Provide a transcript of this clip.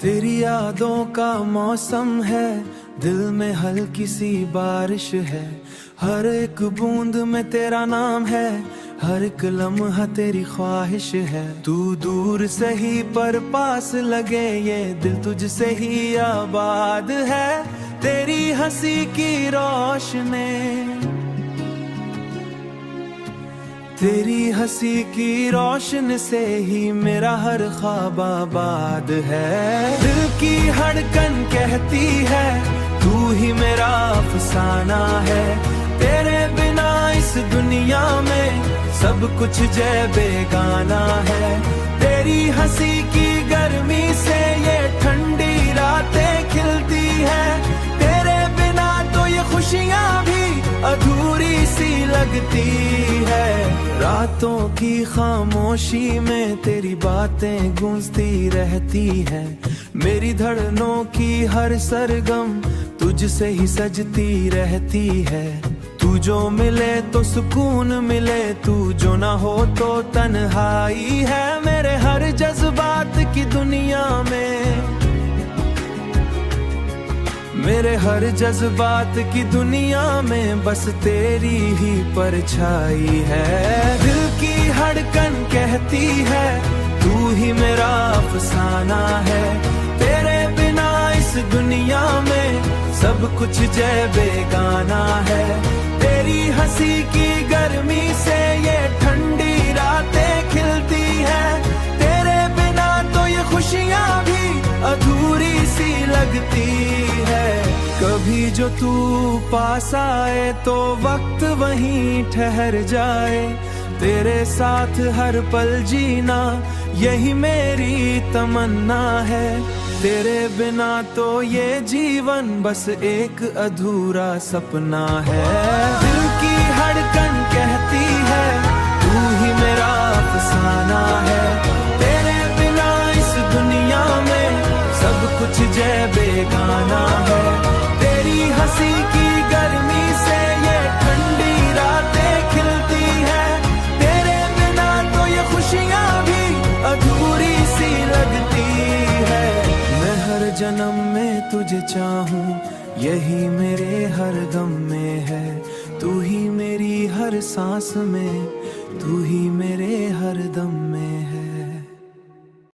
तेरी यादों का मौसम है, दिल में हल्की सी बारिश है। हर एक बूंद में तेरा नाम है, हर एक लम्हा तेरी ख्वाहिश है। तू दूर से ही पर पास लगे, ये दिल तुझसे ही आबाद है। तेरी हंसी की रोशनी, तेरी हंसी की रोशन से ही मेरा हर ख्वाब आबाद है। दिल की धड़कन कहती है, तू ही मेरा अफसाना है। तेरे बिना इस दुनिया में सब कुछ जय बेगाना है। तेरी हंसी की गर्मी से ये ठंडी रातें खिलती है। तेरे बिना तो ये खुशियां भी अधूरी सी लगती है। रातों की खामोशी में तेरी बातें गूंजती रहती है। मेरी धड़कनों की हर सरगम तुझसे ही सजती रहती है। तू जो मिले तो सुकून मिले, तू जो ना हो तो तन्हाई है। मेरे हर जज्बात की दुनिया में, मेरे हर जज्बात की दुनिया में बस तेरी ही परछाई है। दिल की धड़कन कहती है, तू ही मेरा अफसाना है। तेरे बिना इस दुनिया में सब कुछ जय बेगाना है। तेरी हंसी की गर्मी से ये ठंडी रातें खिलती है। तेरे बिना तो ये खुशियां भी अधूरी सी लगती है। कभी जो तू पास आए तो वक्त वहीं ठहर जाए। तेरे साथ हर पल जीना यही मेरी तमन्ना है। तेरे बिना तो ये जीवन बस एक अधूरा सपना है। दिल की धड़कन कहती है, तू ही मेरा अफसाना है। तेरे बिना इस दुनिया में सब कुछ जय बेगाना है। तेरी हंसी की गर्मी से ये ठंडी रातें खिलती है। तेरे बिना तो ये खुशियां भी अधूरी सी लगती है। मैं हर जन्म में तुझे चाहूं, यही मेरे हर गम में है। तू ही मेरी हर सांस में, तू ही मेरे हर दम में है।